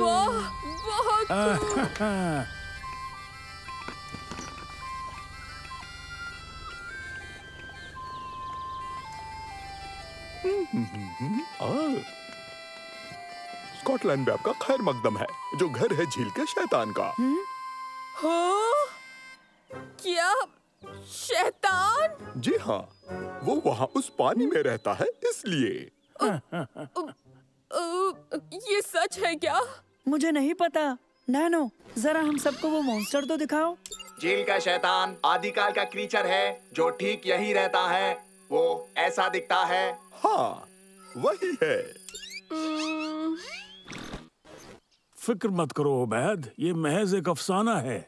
वाह, बहुत स्कॉटलैंड में आपका खैर मकदम है, जो घर है झील के शैतान का। हाँ? क्या शैतान? जी हाँ, वो वहाँ उस पानी में रहता है इसलिए। ये सच है क्या? मुझे नहीं पता। नैनो, जरा हम सबको वो मॉन्स्टर तो दिखाओ। झील का शैतान आदिकाल का क्रीचर है जो ठीक यही रहता है। वो ऐसा दिखता है। हाँ, वही है। फिक्र मत करो उबैद, ये महज एक अफसाना है।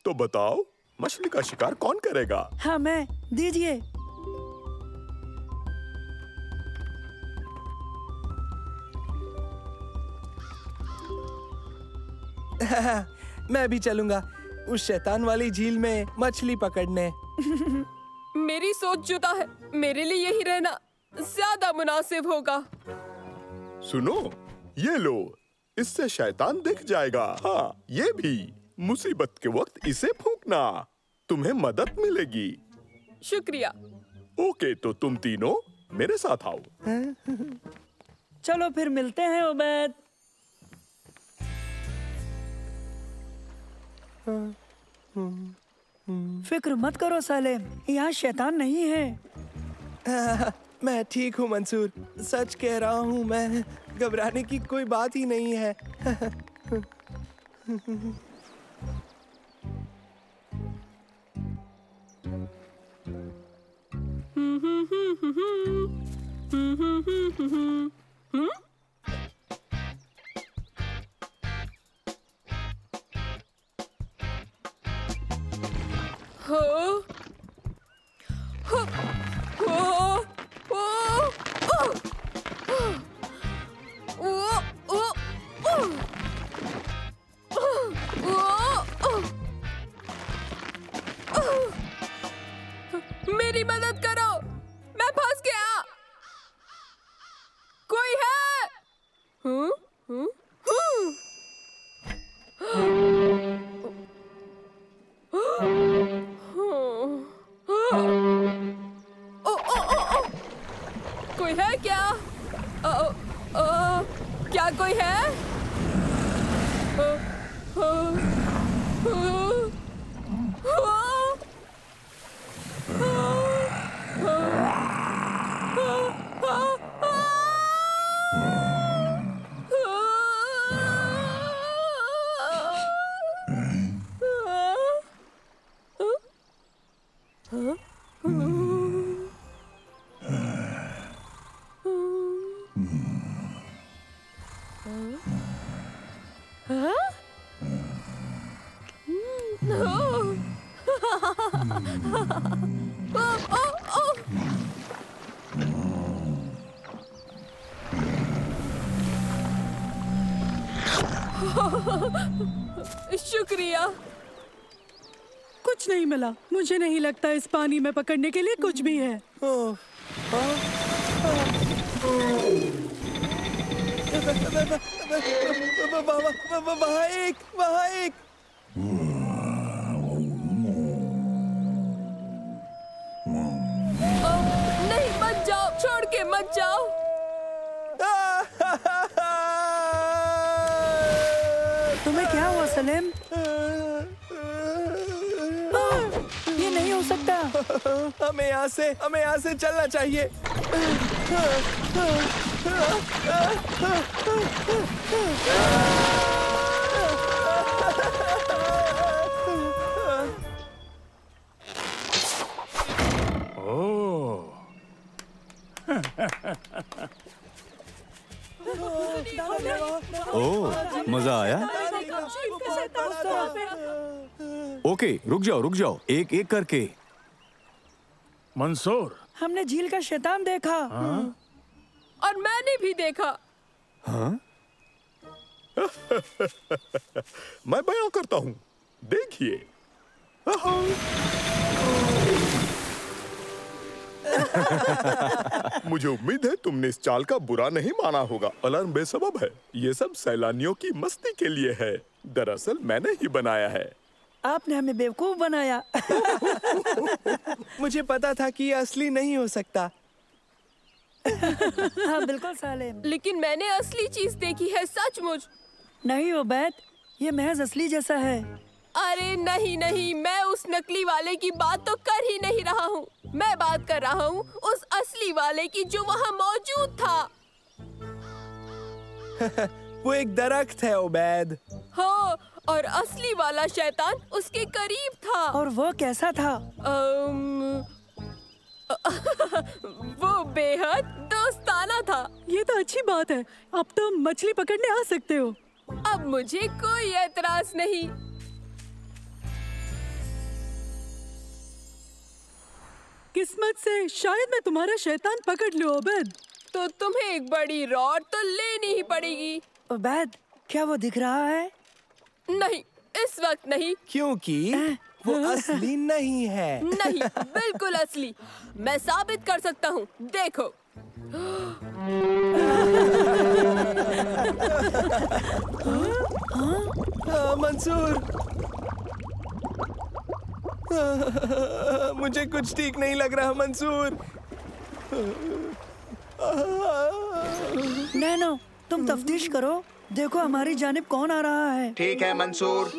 तो बताओ, मछली का शिकार कौन करेगा? हाँ मैं, दीजिए। मैं भी चलूंगा उस शैतान वाली झील में मछली पकड़ने। मेरी सोच जुदा है, मेरे लिए यही रहना ज्यादा मुनासिब होगा। सुनो, ये लो, इससे शैतान दिख जाएगा। हाँ, ये भी मुसीबत के वक्त इसे फूंकना, तुम्हें मदद मिलेगी। शुक्रिया। ओके, तो तुम तीनों मेरे साथ आओ। चलो फिर मिलते हैं उबैद। फिक्र मत करो सालेम, यहाँ शैतान नहीं है। मैं ठीक हूँ मंसूर, सच कह रहा हूँ मैं। घबराने की कोई बात ही नहीं है। मेरी मदद करो, मैं फंस गया। कोई है? कोई है क्या? क्या कोई है? शुक्रिया। कुछ नहीं मिला। मुझे नहीं लगता इस पानी में पकड़ने के लिए कुछ भी है। वहाँ एक। नहीं, मत जाओ, छोड़ के मत जाओ। तुम्हें क्या हुआ सलेम? ये नहीं हो सकता। हमें यहाँ से चलना चाहिए। ओह, ओह, मजा आया? ओके, रुक जाओ, एक एक करके। मंसूर, हमने झील का शैतान देखा। और मैंने भी देखा। हाँ? मैं बयां करता हूँ, देखिए। मुझे उम्मीद है तुमने इस चाल का बुरा नहीं माना होगा। अलार्म बेसबब है। ये सब सैलानियों की मस्ती के लिए है। दरअसल मैंने ही बनाया है। आपने हमें बेवकूफ बनाया। मुझे पता था कि ये असली नहीं हो सकता। हाँ बिल्कुल सालेम। लेकिन मैंने असली चीज देखी है, सचमुच। नहीं उबैद, ये महज असली जैसा है। अरे नहीं नहीं, मैं उस नकली वाले की बात तो कर ही नहीं रहा हूँ। मैं बात कर रहा हूँ उस असली वाले की जो वहाँ मौजूद था। वो एक दरख्त है उबैद। हाँ, और असली वाला शैतान उसके करीब था। और वो कैसा था? वो बेहद दोस्ताना था। ये तो अच्छी बात है। अब तो मछली पकड़ने आ सकते हो। अब मुझे कोई एतराज नहीं। किस्मत से शायद मैं तुम्हारा शैतान पकड़ लूं उबैद। तो तुम्हें एक बड़ी रॉड तो लेनी ही पड़ेगी। उबैद, क्या वो दिख रहा है? नहीं, इस वक्त नहीं। क्योंकि वो असली नहीं है। नहीं, बिल्कुल असली। मैं साबित कर सकता हूँ, देखो। मंसूर, मुझे कुछ ठीक नहीं लग रहा मंसूर। नैनो, तुम तफ्तीश करो, देखो हमारी जानिब कौन आ रहा है। ठीक है मंसूर।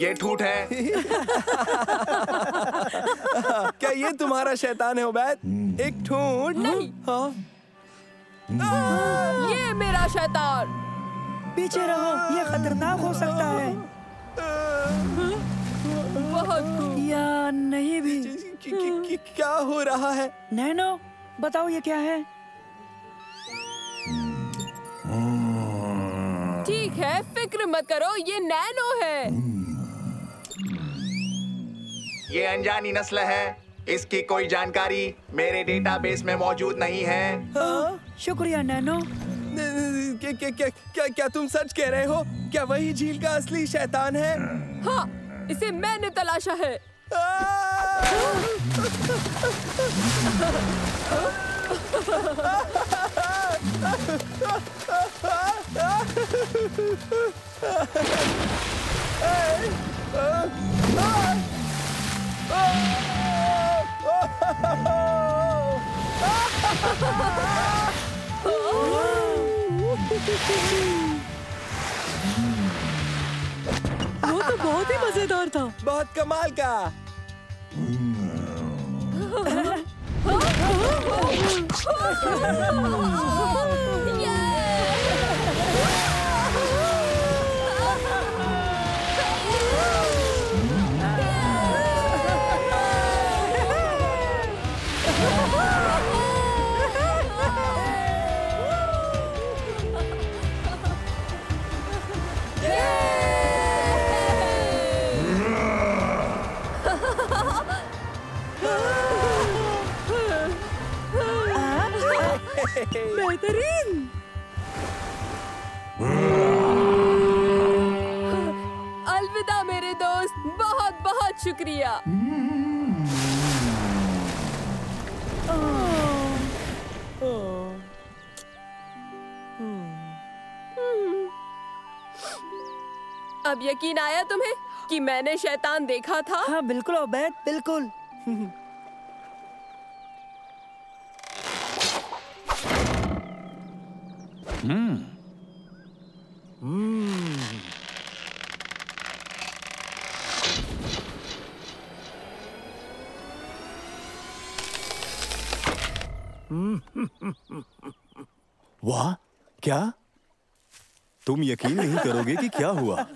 ये ठूठ है। क्या ये तुम्हारा शैतान है उबैद? एक ठूठ? नहीं। हाँ? ये मेरा शैतान। पीछे रहो, ये खतरनाक हो सकता है। बहुत या नहीं भी। क्या हो रहा है? नैनो, बताओ ये क्या है? ठीक है, फिक्र मत करो, ये नैनो है। ये अनजानी नस्ल है। इसकी कोई जानकारी मेरे डेटाबेस में मौजूद नहीं है। शुक्रिया नैनो। क्या तुम सच कह रहे हो? क्या वही झील का असली शैतान है? हाँ, इसे मैंने तलाशा है। वो तो बहुत ही मजेदार था। बहुत कमाल का। बेहतरीन। अलविदा मेरे दोस्त, बहुत बहुत शुक्रिया। अब यकीन आया तुम्हें कि मैंने शैतान देखा था? हाँ बिल्कुल उबैद, बिल्कुल। वाह, क्या? तुम यकीन नहीं करोगे कि क्या हुआ।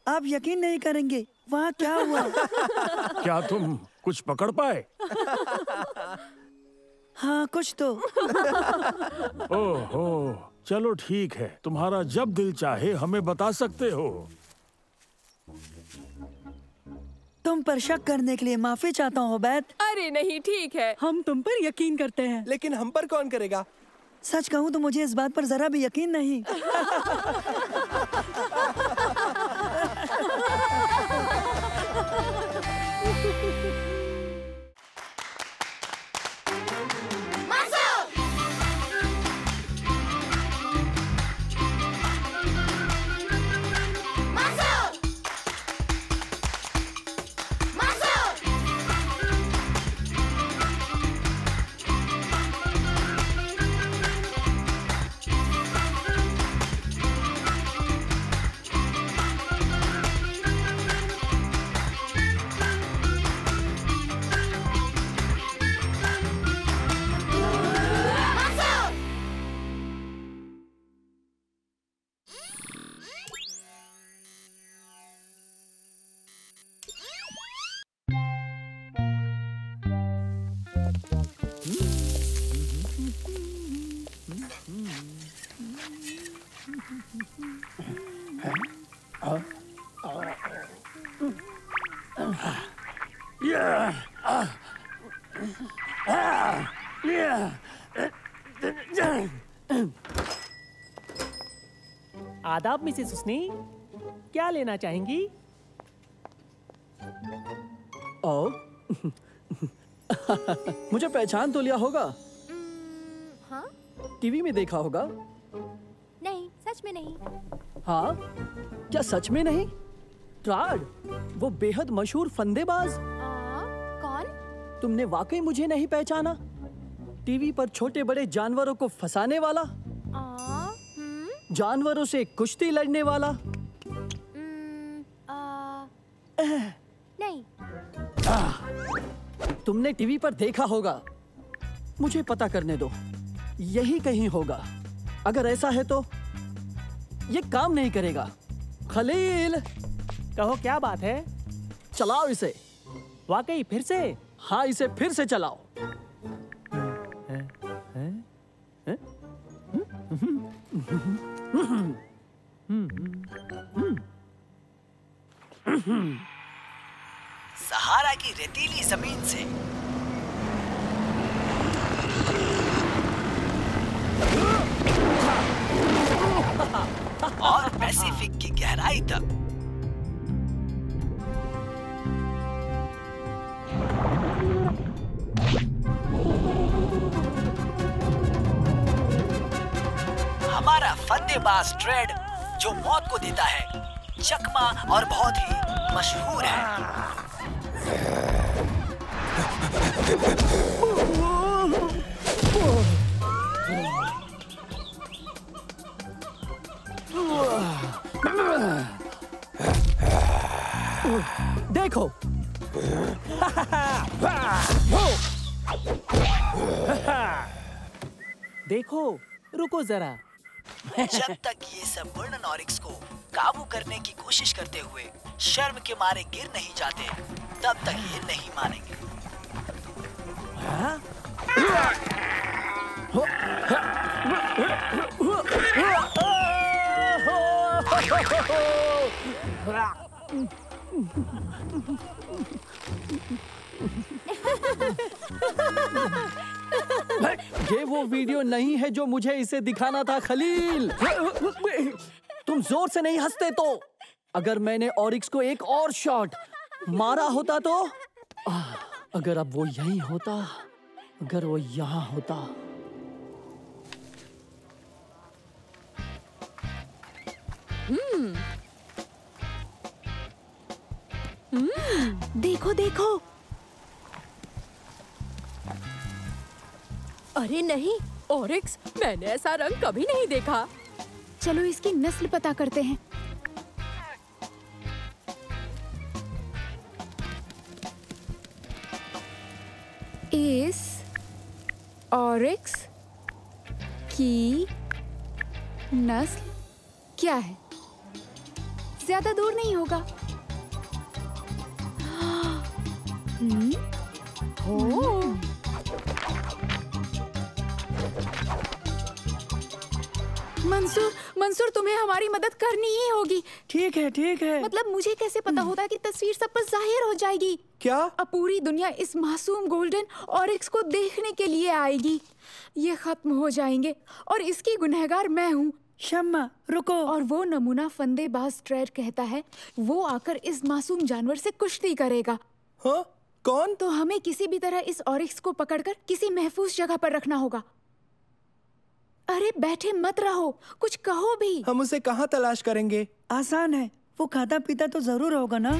आप यकीन नहीं करेंगे, वहाँ क्या हुआ। क्या तुम कुछ पकड़ पाए? हाँ, कुछ तो। ओहो, चलो ठीक है, तुम्हारा जब दिल चाहे हमें बता सकते हो। तुम पर शक करने के लिए माफी चाहता हूँ उबैद। अरे नहीं, ठीक है। हम तुम पर यकीन करते हैं। लेकिन हम पर कौन करेगा? सच कहूँ तो मुझे इस बात पर जरा भी यकीन नहीं। आदाब मिसेस हुस्नी, क्या लेना चाहेंगी? ओ, मुझे पहचान तो लिया होगा। हाँ? टीवी में देखा होगा। नहीं, सच में नहीं। हाँ? क्या सच में नहीं? ट्राड, वो बेहद मशहूर फंदेबाज। कौन? तुमने वाकई मुझे नहीं पहचाना? टीवी पर छोटे बड़े जानवरों को फंसाने वाला, जानवरों से कुश्ती लड़ने वाला। नहीं। तुमने टीवी पर देखा होगा। मुझे पता करने दो, यही कहीं होगा। अगर ऐसा है तो ये काम नहीं करेगा। खलील, कहो क्या बात है? चलाओ इसे। वाकई फिर से? हाँ, इसे फिर से चलाओ। सहारा की रेतीली जमीन से और पैसिफिक की गहराई तक हमारा फंदेबाज ट्रेड जो मौत को देता है, चकमा और बहुत ही मशहूर है। देखो, देखो, रुको जरा। जब तक ये सब वर्णन ऑरिक्स को काबू करने की कोशिश करते हुए शर्म के मारे गिर नहीं जाते, तब तक ये नहीं मानेंगे। ये वो वीडियो नहीं है जो मुझे इसे दिखाना था खलील। तुम जोर से नहीं हंसते तो। अगर मैंने ऑरिक्स को एक और शॉट मारा होता तो, अगर अब वो यहीं होता, अगर वो यहाँ होता। देखो देखो। अरे नहीं ऑरिक्स, मैंने ऐसा रंग कभी नहीं देखा। चलो इसकी नस्ल पता करते हैं। इस ऑरिक्स की नस्ल क्या है? ज्यादा दूर नहीं होगा। मंसूर तुम्हें हमारी मदद करनी ही होगी। ठीक है। मतलब मुझे कैसे पता होता कि तस्वीर सब पर जाहिर हो जाएगी? क्या? अब पूरी दुनिया इस मासूम गोल्डन ऑरिक्स को देखने के लिए आएगी। ये खत्म हो जाएंगे और इसकी गुनहगार मैं हूँ। शम्मा रुको। और वो नमूना फंदेबाज स्ट्रेड कहता है वो आकर इस मासूम जानवर से कुश्ती करेगा। हाँ? कौन? तो हमें किसी भी तरह इस ऑरिक्स को पकड़कर किसी महफूज जगह पर रखना होगा। अरे बैठे मत रहो, कुछ कहो भी। हम उसे कहाँ तलाश करेंगे? आसान है, वो खाता पीता तो जरूर होगा ना।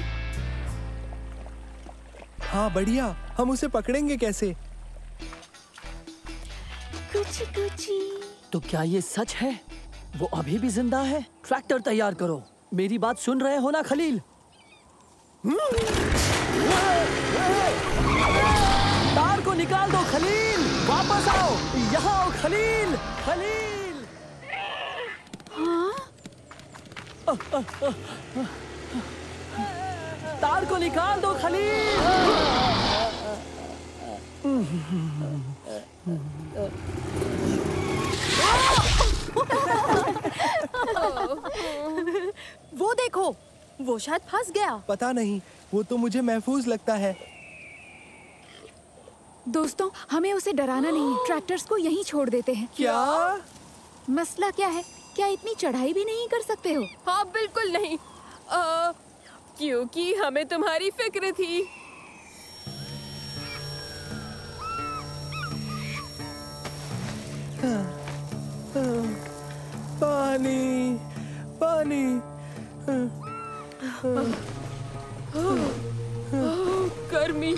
हाँ बढ़िया, हम उसे पकड़ेंगे कैसे? कुछ तो क्या ये सच है? वो अभी भी जिंदा है? ट्रैक्टर तैयार करो। मेरी बात सुन रहे हो ना खलील? तार को निकाल दो खलील। वापस आओ, यहाँ आओ खलील। खलील। हाँ? तार को निकाल दो खलील। वो देखो, वो शायद फंस गया। पता नहीं, वो तो मुझे महफूज लगता है। दोस्तों, हमें उसे डराना नहीं है। ट्रैक्टर्स को यहीं छोड़ देते हैं। क्या? मसला क्या है? क्या इतनी चढ़ाई भी नहीं कर सकते हो? हाँ बिल्कुल नहीं, क्योंकि हमें तुम्हारी फिक्र थी। पानी, पानी। गर्मी,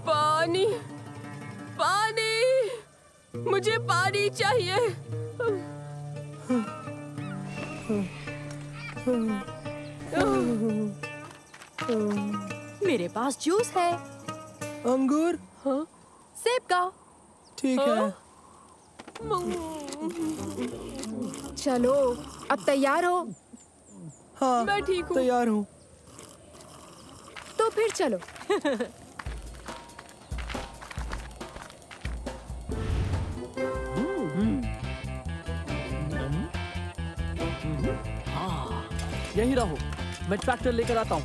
पानी, पानी, मुझे पानी चाहिए। मेरे पास जूस है। अंगूर? हाँ? सेब का। ठीक है। चलो, अब तैयार हो? हाँ, मैं ठीक हूँ। तैयार हूँ। तो फिर चलो। हाँ, यही रहो, मैं ट्रैक्टर लेकर आता हूँ।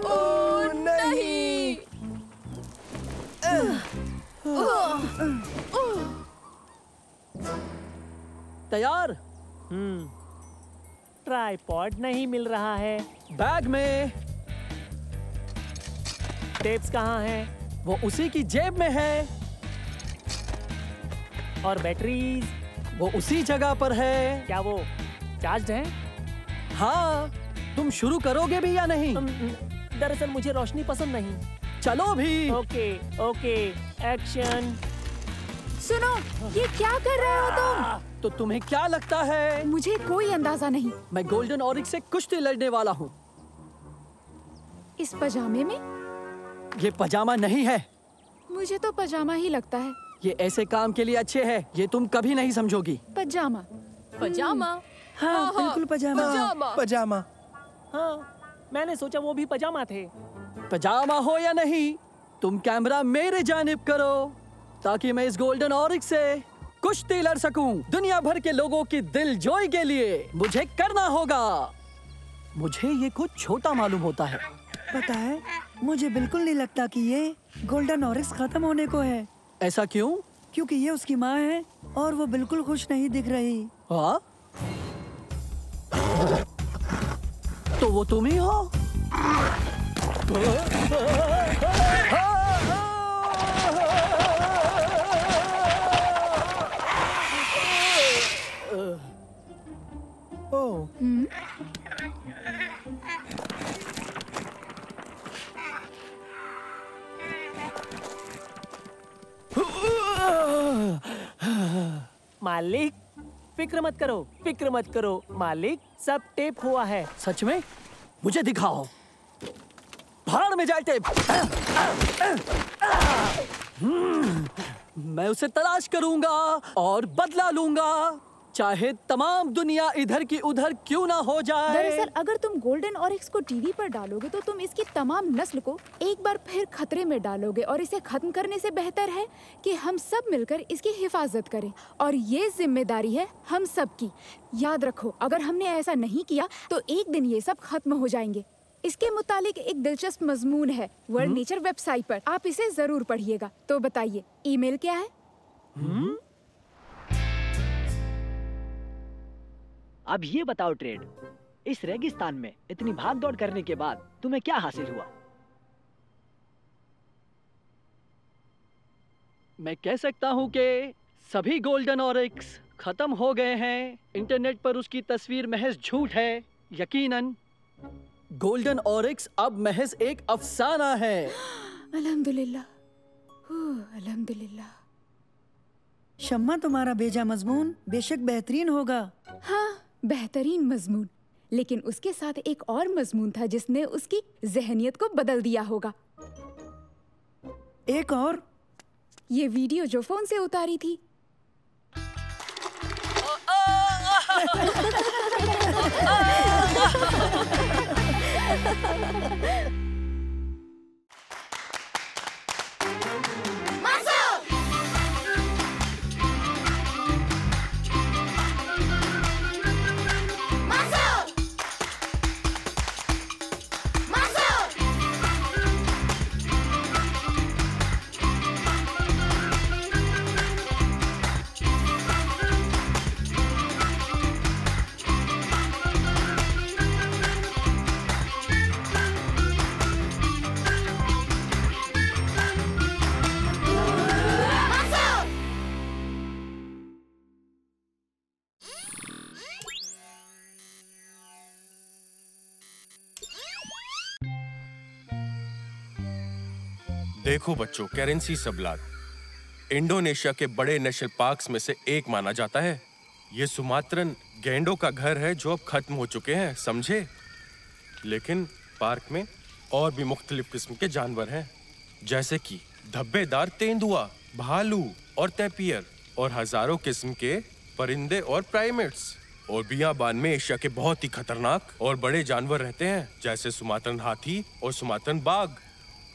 ओह नहीं! तैयार? ट्राइपॉड नहीं मिल रहा है। बैग में। टेप्स कहाँ हैं? वो उसी की जेब में है। और बैटरीज? वो उसी जगह पर है। क्या वो चार्ज्ड है? हाँ, तुम शुरू करोगे भी या नहीं? दरअसल मुझे रोशनी पसंद नहीं। चलो भी। Okay, action. सुनो, ये क्या कर रहे हो तुम? तो तुम्हें क्या लगता है? मुझे कोई अंदाजा नहीं। मैं गोल्डन ऑरिक्स से कुश्ती लड़ने वाला हूँ। इस पजामे में? ये पजामा नहीं है। मुझे तो पजामा ही लगता है। ये ऐसे काम के लिए अच्छे है, ये तुम कभी नहीं समझोगी। पजामा। पजामा? हाँ, बिल्कुल पजामा। पजामा। हाँ, मैंने सोचा वो भी पजामा थे। पजामा हो या नहीं, तुम कैमरा मेरे जानिब करो ताकि मैं इस गोल्डन ऑरिक्स से कुश्ती लड़ सकूं। दुनिया भर के लोगों की दिलजोई के लिए मुझे करना होगा। मुझे ये कुछ छोटा मालूम होता है। पता है, मुझे बिल्कुल नहीं लगता कि ये गोल्डन ऑरिक्स खत्म होने को है। ऐसा क्यों? क्योंकि ये उसकी माँ है और वो बिल्कुल खुश नहीं दिख रही। हाँ? तो वो तुम ही हो? मालिक फिक्र मत करो मालिक, सब टेप हुआ है। सच में? मुझे दिखाओ। भाड़ में जाए टेप। मैं उसे तलाश करूंगा और बदला लूंगा, चाहे तमाम दुनिया इधर की उधर क्यों ना हो जाए। दरअसल अगर तुम गोल्डन ऑरिक्स को टीवी पर डालोगे तो तुम इसकी तमाम नस्ल को एक बार फिर खतरे में डालोगे, और इसे खत्म करने से बेहतर है कि हम सब मिलकर इसकी हिफाजत करें, और ये जिम्मेदारी है हम सब की। याद रखो, अगर हमने ऐसा नहीं किया तो एक दिन ये सब खत्म हो जाएंगे। इसके मुतालिक एक दिलचस्प मजमून है वर्ल्ड नेचर वेबसाइट पर, आप इसे जरूर पढ़िएगा। तो बताइए ईमेल क्या है? अब ये बताओ ट्रेड, इस रेगिस्तान में इतनी भाग दौड़ करने के बाद तुम्हें क्या हासिल हुआ? मैं कह सकता हूँ कि सभी गोल्डन ऑरिक्स खत्म हो गए हैं। इंटरनेट पर उसकी तस्वीर महज झूठ है। यकीनन गोल्डन ऑरिक्स अब महज एक अफसाना है। अल्हम्दुलिल्लाह, अल्हम्दुलिल्लाह। शम्मा, तुम्हारा भेजा मजमून बेशक बेहतरीन होगा। हाँ, बेहतरीन मजमून, लेकिन उसके साथ एक और मजमून था जिसने उसकी ज़हनियत को बदल दिया होगा। एक और? ये वीडियो जो फोन से उतारी थी। देखो बच्चों, कैरेंसी सबलात इंडोनेशिया के बड़े नेशनल पार्क्स में से एक माना जाता है। ये सुमात्रन गैंडों का घर है जो अब खत्म हो चुके हैं, समझे? लेकिन पार्क में और भी मुख्तलिफ किस्म के जानवर हैं, जैसे कि धब्बेदार तेंदुआ, भालू और तैपियर, और हजारों किस्म के परिंदे और प्राइमेट्स। और बियाबान में एशिया के बहुत ही खतरनाक और बड़े जानवर रहते हैं, जैसे सुमात्रन हाथी और सुमात्रन बाघ।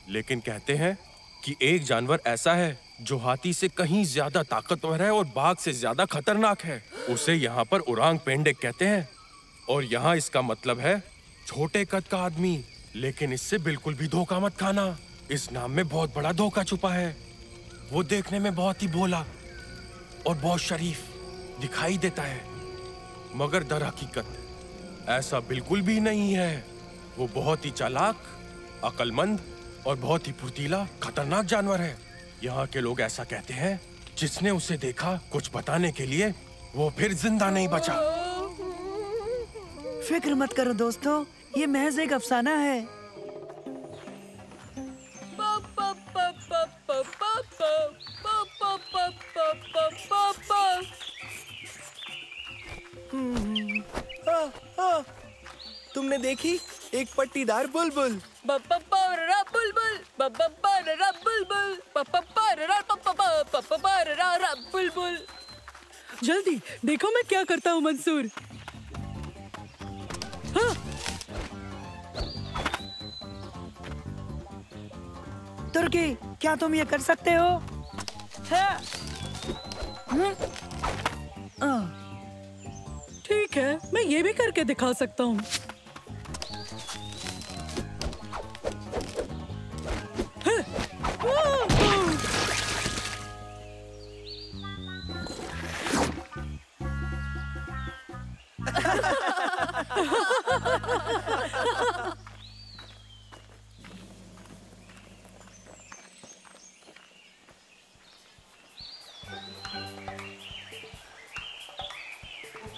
लेकिन कहते हैं कि एक जानवर ऐसा है जो हाथी से कहीं ज्यादा ताकतवर है और बाघ से ज्यादा खतरनाक है। उसे यहाँ पर उरांग पेंडेक कहते हैं, और यहाँ इसका मतलब है छोटे कद का आदमी। लेकिन इससे बिल्कुल भी धोखा मत खाना, इस नाम में बहुत बड़ा धोखा छुपा है। वो देखने में बहुत ही भोला और बहुत शरीफ दिखाई देता है, मगर दर हकीकत ऐसा बिल्कुल भी नहीं है। वो बहुत ही चालाक, अक्लमंद और बहुत ही फुर्तीला खतरनाक जानवर है। यहाँ के लोग ऐसा कहते हैं, जिसने उसे देखा कुछ बताने के लिए वो फिर जिंदा नहीं बचा। फिक्र मत करो दोस्तों, ये महज एक अफसाना है। तुमने देखी एक पट्टीदार बुलबुल? जल्दी देखो मैं क्या करता हूँ मंसूर। हाँ। तुर्की, क्या तुम ये कर सकते हो? ठीक है, मैं ये भी करके दिखा सकता हूँ।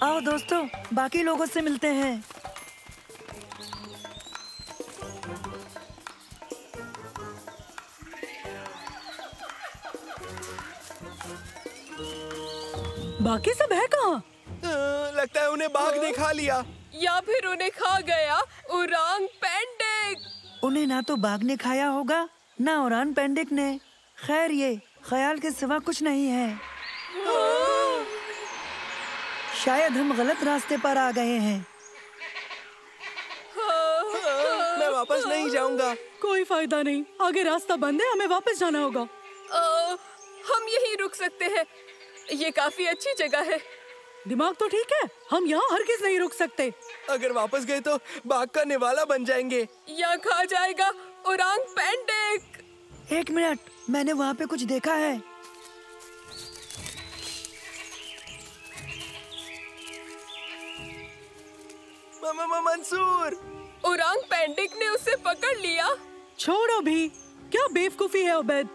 आओ दोस्तों, बाकी लोगों से मिलते हैं। बाकी सब है कहाँ? लगता है उन्हें बाघ ने खा लिया। या फिर उन्हें खा गया ओरांग पेंडिक। उन्हें ना तो बाघ ने खाया होगा ना ओरांग पेंडिक ने। खैर ये ख्याल के सिवा कुछ नहीं है। शायद हम गलत रास्ते पर आ गए हैं। मैं वापस नहीं जाऊंगा। कोई फायदा नहीं, आगे रास्ता बंद है, हमें वापस जाना होगा। हम यहीं रुक सकते हैं, ये काफी अच्छी जगह है। दिमाग तो ठीक है, हम यहाँ हरगिज नहीं रुक सकते। अगर वापस गए तो बाघ का निवाला बन जाएंगे या खा जाएगा ओरांग पेंडिक। 1 मिनट, मैंने वहाँ पे कुछ देखा है। मंसूर, ओरांग पेंडिक ने उसे पकड़ लिया। छोड़ो भी, क्या बेवकूफी है उबैद।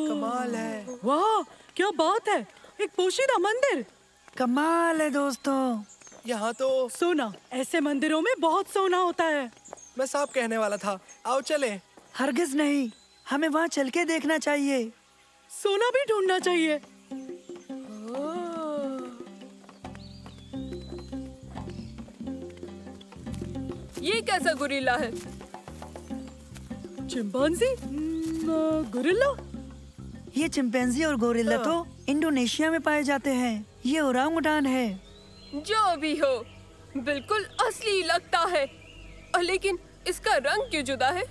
कमाल है। वाह, क्या बात है, एक पोशीदा मंदिर। कमाल है दोस्तों। यहाँ तो सोना, ऐसे मंदिरों में बहुत सोना होता है। मैं साफ कहने वाला था, आओ चले। हरगिज नहीं, हमें वहाँ चल के देखना चाहिए। सोना भी ढूंढना चाहिए। ये कैसा गुरिल्ला है? चिंपांजी? गुरिल्ला? ये चिंपैंजी और गोरिल्ला तो इंडोनेशिया में पाए जाते हैं। ये ओरांगुटान है। जो भी हो, बिल्कुल असली लगता है। लेकिन इसका रंग क्यों जुदा है?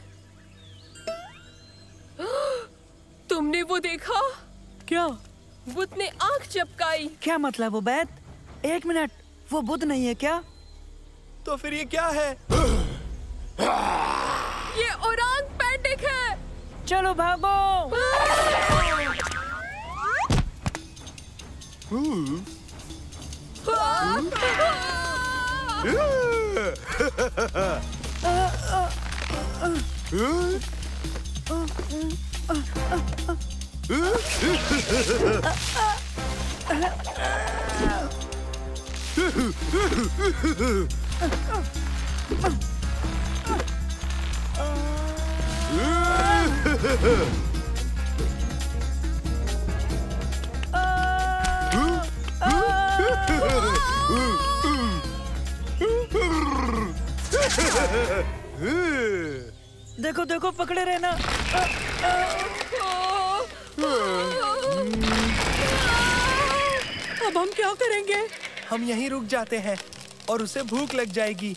तुमने वो देखा? क्या? बुद्ध ने आंख झपकाई। क्या मतलब उबैद? 1 मिनट, वो बुद्ध नहीं है क्या? तो फिर ये क्या है? ये ओरांग पेंडिक है। चलो भागो। देखो देखो, पकड़े रहना। अब हम क्या करेंगे? हम यहीं रुक जाते हैं और उसे भूख लग जाएगी।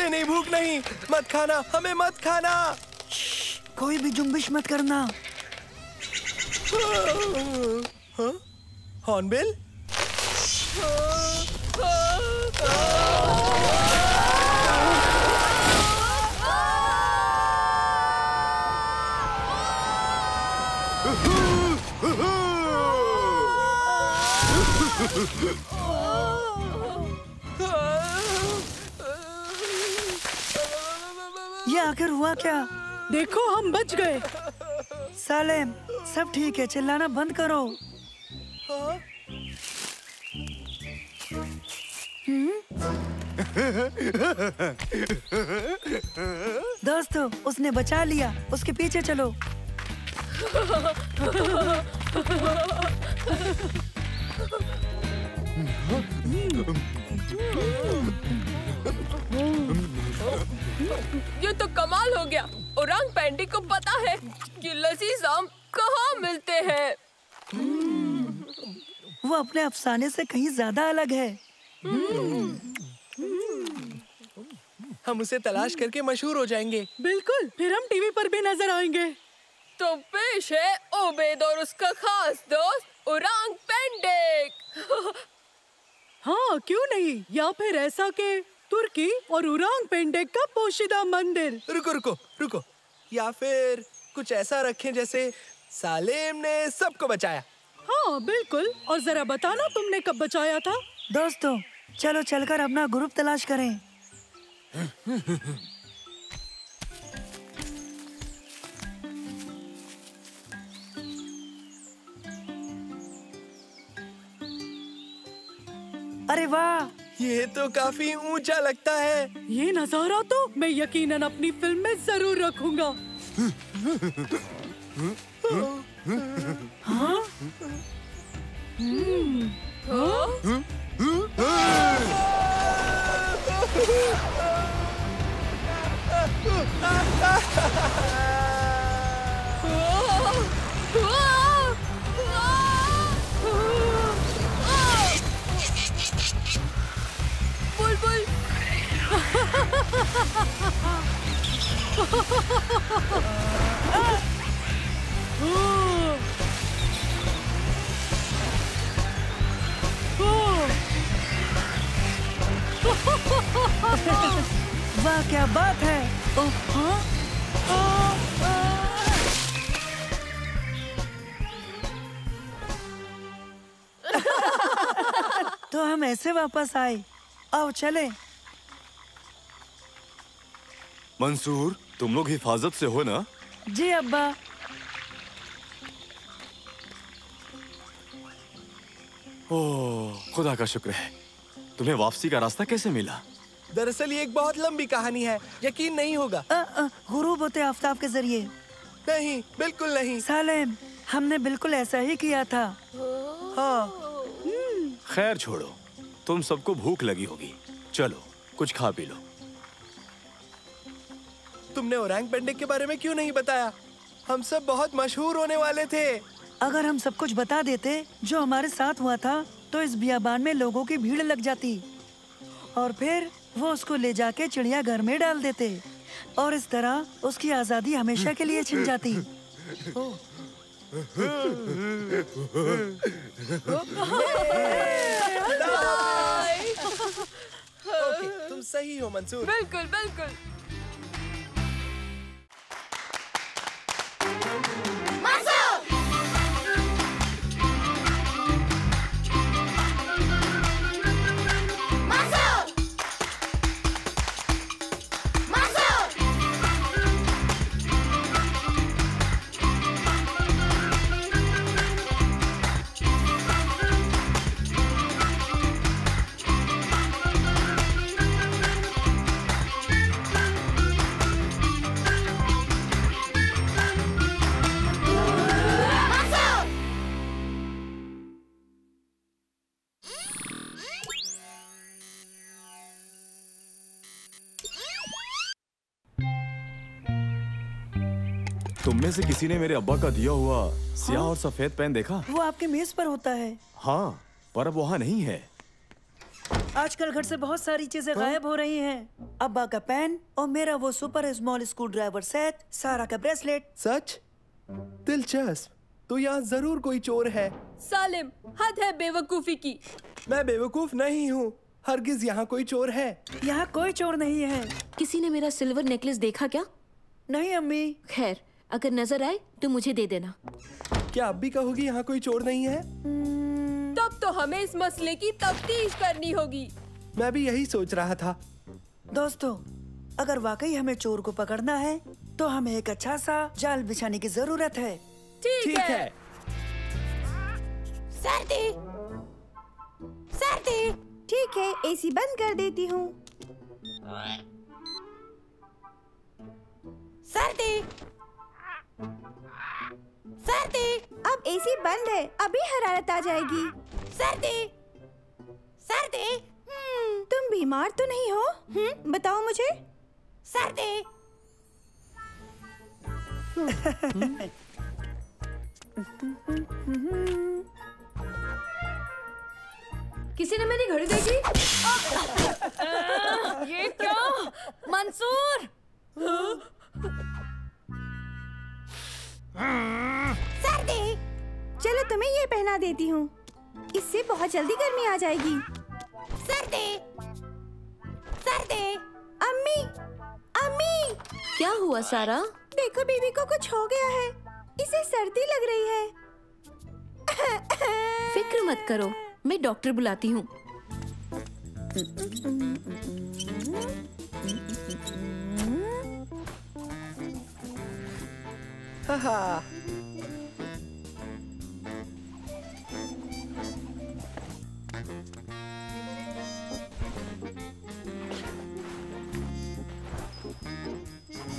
नहीं, भूख नहीं, मत खाना, हमें मत खाना। कोई भी जुम्बिश मत करना। हॉर्नबिल? ये आखिर हुआ क्या? देखो, हम बच गए। सालेम, सब ठीक है, चिल्लाना बंद करो। दोस्तों, उसने बचा लिया, उसके पीछे चलो। ये तो कमाल हो गया। ओरांग पेंडिक को पता है कि लजीज आम कहाँ मिलते हैं। वो अपने अफसाने से कहीं ज्यादा अलग है। हम उसे तलाश करके मशहूर हो जाएंगे। बिल्कुल, फिर हम टीवी पर भी नजर आएंगे। तो पेश है ओबेद और उसका खास दोस्त ओरांग पेंडिक। हाँ, क्यों नहीं? या फिर ऐसा के तुर्की और ओरांग पेंडिक का पोशीदा मंदिर। रुको। या फिर कुछ ऐसा रखें जैसे सालेम ने सबको बचाया। हाँ बिल्कुल। और जरा बताना, तुमने कब बचाया था? दोस्तों, चलो चलकर अपना ग्रुप तलाश करें। अरे वाह, ये तो काफी ऊंचा लगता है। ये नजारा तो मैं यकीनन अपनी फिल्म में जरूर रखूंगा। हाँ? बुलबुल। वाह क्या बात है। तो हम ऐसे वापस आए। आओ चले। मंसूर, तुम लोग हिफाजत से हो ना? जी अब्बा। ओह, खुदा का शुक्र है। तुम्हें वापसी का रास्ता कैसे मिला? दरअसल ये एक बहुत लंबी कहानी है, यकीन नहीं होगा। गुरूब होते आफ्ताब के जरिए? नहीं, बिल्कुल नहीं। सालेम, हमने बिल्कुल ऐसा ही किया था। हाँ। खैर छोड़ो, तुम सबको भूख लगी होगी। चलो कुछ खा पी लो। तुमने ओरंग पेंडेक के बारे में क्यों नहीं बताया? हम सब बहुत मशहूर होने वाले थे। अगर हम सब कुछ बता देते जो हमारे साथ हुआ था, तो इस बियाबान में लोगों की भीड़ लग जाती और फिर वो उसको ले जाके चिड़ियाघर में डाल देते और इस तरह उसकी आजादी हमेशा के लिए छिन जाती। तुम सही हो मंसूर। बिल्कुल बिल्कुल। तुम में से किसी ने मेरे अब्बा का दिया हुआ सियाह और सफेद पेन देखा? वो आपके मेज पर होता है। हाँ, पर अब वहाँ नहीं है। आजकल घर से बहुत सारी चीजें गायब हो रही हैं। अब्बा का पेन और मेरा वो super small screw driver set, सारा का ब्रेसलेट। सच? दिलचस्प। तो यहाँ जरूर कोई चोर है। सालिम, हद है बेवकूफी की। मैं बेवकूफ नहीं हूँ। हरगिज यहाँ कोई चोर है। यहाँ कोई चोर नहीं है। किसी ने मेरा सिल्वर नेकलेस देखा क्या? नहीं अम्मी। खैर, अगर नजर आए तो मुझे दे देना। क्या अब भी कहोगी यहाँ कोई चोर नहीं है? तब तो हमें इस मसले की तफ्तीश करनी होगी। मैं भी यही सोच रहा था। दोस्तों, अगर वाकई हमें चोर को पकड़ना है तो हमें एक अच्छा सा जाल बिछाने की जरूरत है। ठीक है। सर्दी, सर्दी। ठीक है, एसी बंद कर देती हूँ। सर्दी, सर्दी। अब एसी बंद है, अभी हरारत आ जाएगी। सर्दी, सर्दी। तुम बीमार तो नहीं हो? बताओ मुझे। सर्दी। किसी ने मेरी घड़ी देखी? ये क्या? मंसूर! सर्दी, चलो तुम्हें ये पहना देती हूँ। इससे बहुत जल्दी गर्मी आ जाएगी। सर्दी, सर्दी। अम्मी, अम्मी। क्या हुआ सारा? देखो बीबी को कुछ हो गया है। इसे सर्दी लग रही है। फिक्र मत करो, मैं डॉक्टर बुलाती हूँ। हाँ।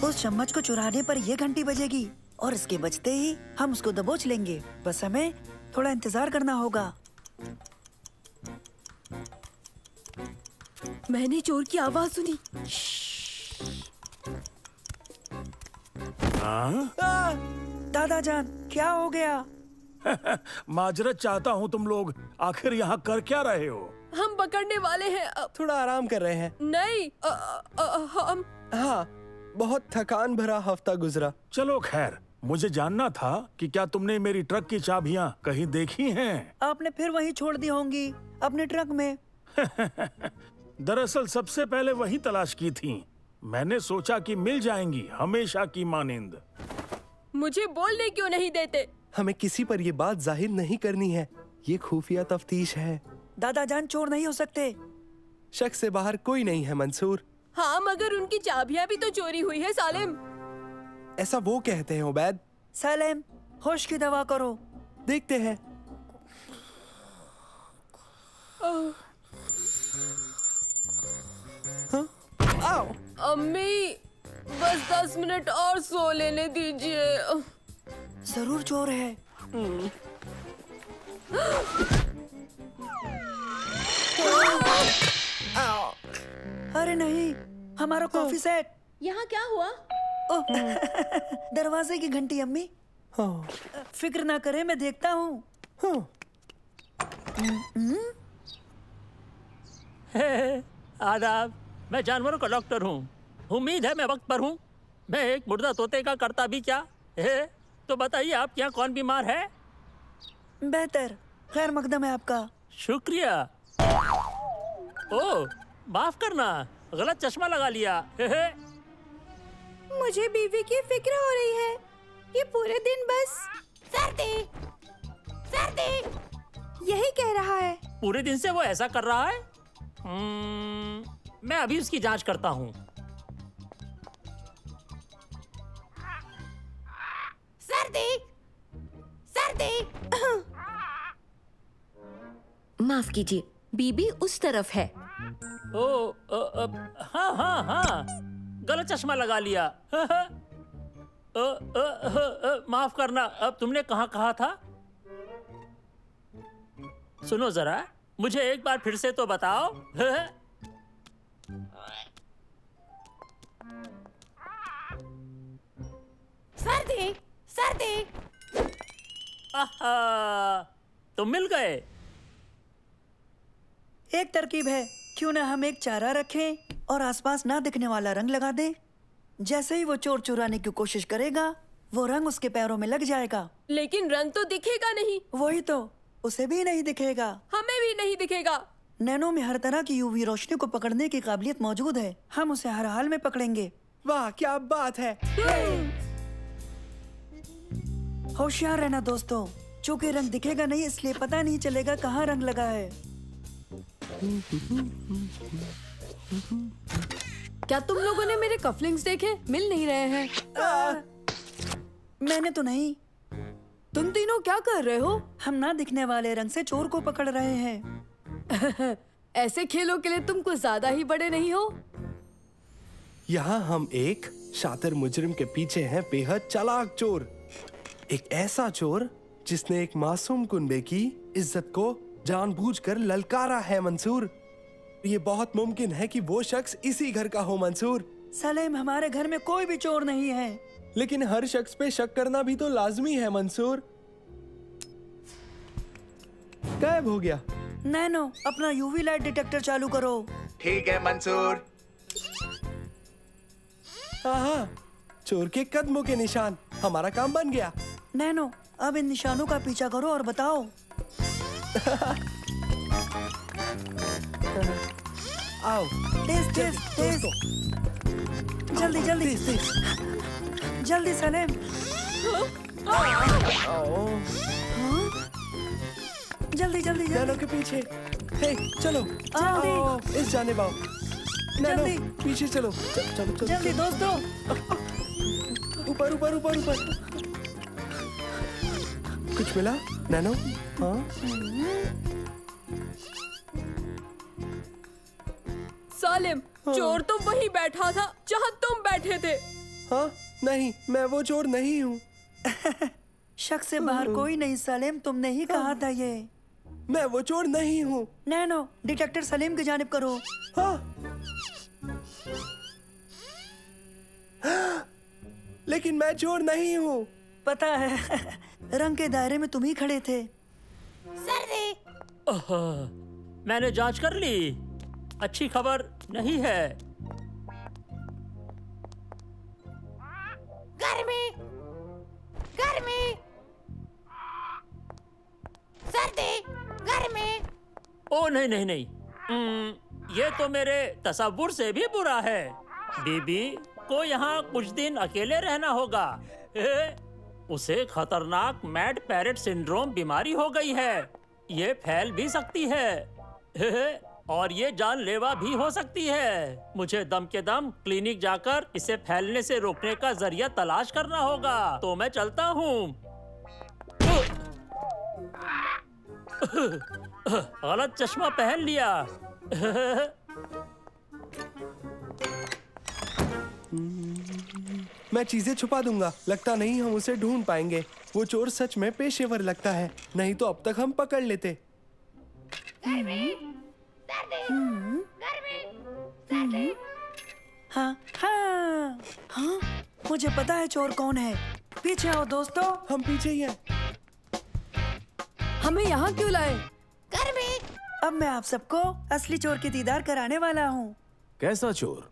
उस चम्मच को चुराने पर ये घंटी बजेगी और इसके बजते ही हम उसको दबोच लेंगे। बस हमें थोड़ा इंतजार करना होगा। मैंने चोर की आवाज सुनी। दादा जान, क्या हो गया? माजरत चाहता हूँ तुम लोग आखिर यहाँ कर क्या रहे हो? हम पकड़ने वाले हैं। थोड़ा आराम कर रहे हैं। नहीं, हम हाँ, बहुत थकान भरा हफ्ता गुजरा। चलो खैर, मुझे जानना था कि क्या तुमने मेरी ट्रक की चाबियां कहीं देखी हैं? आपने फिर वहीं छोड़ दी होंगी अपने ट्रक में। दरअसल सबसे पहले वही तलाश की थी। मैंने सोचा कि मिल जाएंगी हमेशा की मानिंद। मुझे बोलने क्यों नहीं देते? हमें किसी पर ये बात जाहिर नहीं करनी है। ये खुफिया तफ्तीश है। दादा जान चोर नहीं हो सकते। शक से बाहर कोई नहीं है मंसूर। हाँ, मगर उनकी चाबियां भी तो चोरी हुई है सालिम। ऐसा वो कहते हैं उबैद। सालिम, होश की दवा करो। देखते हैं। आओ। अम्मी, बस 10 मिनट और सो लेने दीजिए। जरूर चोर है। अरे नहीं, हमारा कॉफी सेट। यहाँ क्या हुआ? दरवाजे की घंटी अम्मी। फिक्र ना करें, मैं देखता हूँ। आदाब, मैं जानवरों का डॉक्टर हूँ। उम्मीद है मैं वक्त पर हूँ। मैं एक मुर्दा तोते का करता भी क्या है? तो बताइए आपके यहाँ कौन बीमार है? बेहतर, खैर मकदम है आपका। शुक्रिया। ओह, माफ करना, गलत चश्मा लगा लिया। मुझे बीवी की फिक्र हो रही है। ये पूरे दिन बस सर्दी सर्दी यही कह रहा है। पूरे दिन से वो ऐसा कर रहा है? मैं अभी उसकी जांच करता हूँ। सर्दी सर्दी। माफ कीजिए, बीबी उस तरफ है। हाँ हाँ हाँ, गलत चश्मा लगा लिया। माफ करना। अब तुमने कहाँ कहा था? सुनो जरा, मुझे एक बार फिर से तो बताओ। सर्दी सर्दी। तुम मिल गए। एक तरकीब है, क्यों ना हम एक चारा रखें और आसपास ना दिखने वाला रंग लगा दें। जैसे ही वो चोर चुराने की कोशिश करेगा, वो रंग उसके पैरों में लग जाएगा। लेकिन रंग तो दिखेगा नहीं। वही तो, उसे भी नहीं दिखेगा। हमें भी नहीं दिखेगा। नैनो में हर तरह की यूवी रोशनी को पकड़ने की काबिलियत मौजूद है। हम उसे हर हाल में पकड़ेंगे। वाह, क्या बात है। होशियार रहना दोस्तों, चूंकि रंग दिखेगा नहीं इसलिए पता नहीं चलेगा कहाँ रंग लगा है। क्या तुम लोगों ने मेरे कफलिंग्स देखे? मिल नहीं रहे हैं। मैंने तो नहीं। तुम तीनों क्या कर रहे हो? हम ना दिखने वाले रंग से चोर को पकड़ रहे हैं। ऐसे खेलों के लिए तुम कुछ ज्यादा ही बड़े नहीं हो। यहाँ हम एक शातिर मुजरिम के पीछे हैं बेहद चालाक चोर। एक ऐसा चोर जिसने एक मासूम कुनबे की इज्जत को जानबूझकर ललकारा है मंसूर। ये बहुत मुमकिन है कि वो शख्स इसी घर का हो मंसूर। सलेम, हमारे घर में कोई भी चोर नहीं है। लेकिन हर शख्स पे शक करना भी तो लाजमी है मंसूर। गायब हो गया। नैनो, अपना यूवी लाइट डिटेक्टर चालू करो। ठीक है मंसूर। हाँ, चोर के कदमों के निशान। हमारा काम बन गया। नैनो, अब इन निशानों का पीछा करो और बताओ। आओ, तेज तेज तेज। जल्दी जल्दी जल्दी सलेम। जल्दी जल्दी नैनो के पीछे। हे, चलो जल्दी। इस जाने आओ। नैनो, जल्दी। पीछे चलो। चलो जल्दी दोस्तों। ऊपर ऊपर ऊपर ऊपर। कुछ मिला नैनो? हाँ। सालिम, चोर तो वहीं बैठा था जहाँ तुम बैठे थे। हाँ नहीं, मैं वो चोर नहीं हूँ। शक से बाहर कोई नहीं सलीम, तुमने ही कहा था ये। मैं वो चोर नहीं हूँ। नैनो, डिटेक्टर सलीम की जानिब करो। हाँ। लेकिन मैं चोर नहीं हूँ। पता है, रंग के दायरे में तुम ही खड़े थे। मैंने जांच कर ली, अच्छी खबर नहीं है। गर्मी, गर्मी, सर्दी, गर्मी। ओ नहीं नहीं नहीं, ये तो मेरे तसव्वुर से भी बुरा है। बीबी को यहाँ कुछ दिन अकेले रहना होगा। उसे खतरनाक मैड पैरेट सिंड्रोम बीमारी हो गई है। ये फैल भी सकती है और ये जानलेवा भी हो सकती है। मुझे दम के दम क्लिनिक जाकर इसे फैलने से रोकने का जरिया तलाश करना होगा। तो मैं चलता हूँ। गलत चश्मा पहन लिया। मैं चीजें छुपा दूंगा, लगता नहीं हम उसे ढूंढ पाएंगे। वो चोर सच में पेशेवर लगता है, नहीं तो अब तक हम पकड़ लेते। हाँ हाँ हाँ, मुझे पता है चोर कौन है। पीछे आओ दोस्तों। हम पीछे ही हैं। हमें यहाँ क्यों लाए? अब मैं आप सबको असली चोर की दीदार कराने वाला हूँ। कैसा चोर?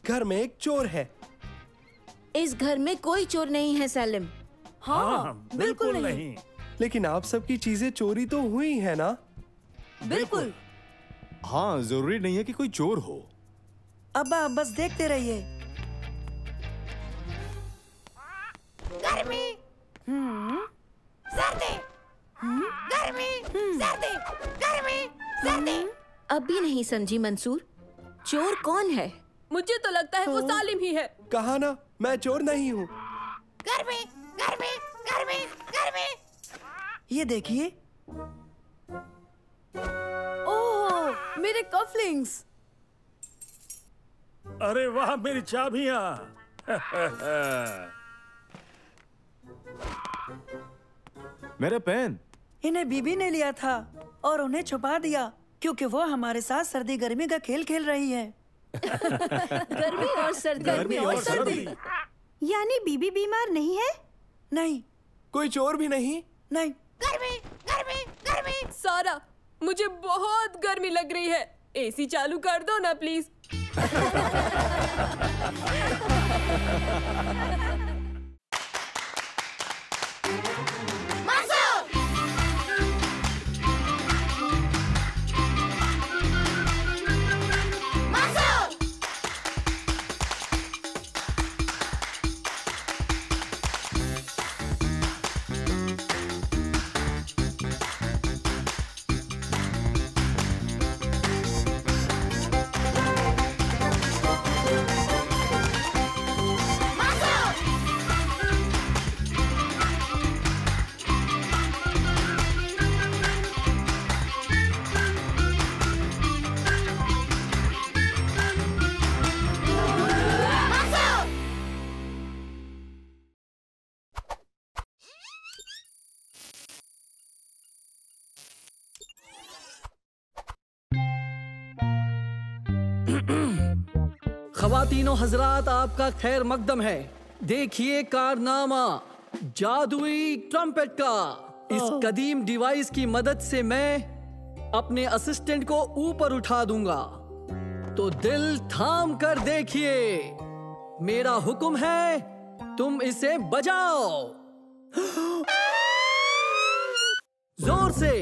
घर में एक चोर है। इस घर में कोई चोर नहीं है सलीम। हाँ, बिल्कुल नहीं। लेकिन आप सबकी चीजें चोरी तो हुई है ना? बिल्कुल। हाँ, जरूरी नहीं है कि कोई चोर हो। अब्बा बस देखते रहिए। गर्मी, सर्दी, गर्मी, सर्दी, गर्मी, सर्दी। अब भी नहीं समझी मंसूर, चोर कौन है? मुझे तो लगता है वो सालिम ही है। कहा ना, मैं चोर नहीं हूँ। गर्मी, गर्मी, गर्मी, गर्मी। ये देखिए। ओह, मेरे कफलिंग्स। अरे वाह, मेरी चाबियां। मेरा पेन। इन्हें बीबी ने लिया था और उन्हें छुपा दिया क्योंकि वो हमारे साथ सर्दी गर्मी का खेल खेल रही है। गर्मी और सर्दी। गर्मी और सर्दी। यानी बीबी बीमार नहीं है? नहीं। कोई चोर भी नहीं? नहीं। गर्मी, गर्मी, गर्मी। सारा, मुझे बहुत गर्मी लग रही है। एसी चालू कर दो ना प्लीज। ख़वातीनो हजरात, आपका खैर मकदम है। देखिए कारनामा जादुई ट्रम्पेट का। इस कदीम डिवाइस की मदद से मैं अपने असिस्टेंट को ऊपर उठा दूंगा। तो दिल थाम कर देखिए, मेरा हुक्म है, तुम इसे बजाओ। जोर से,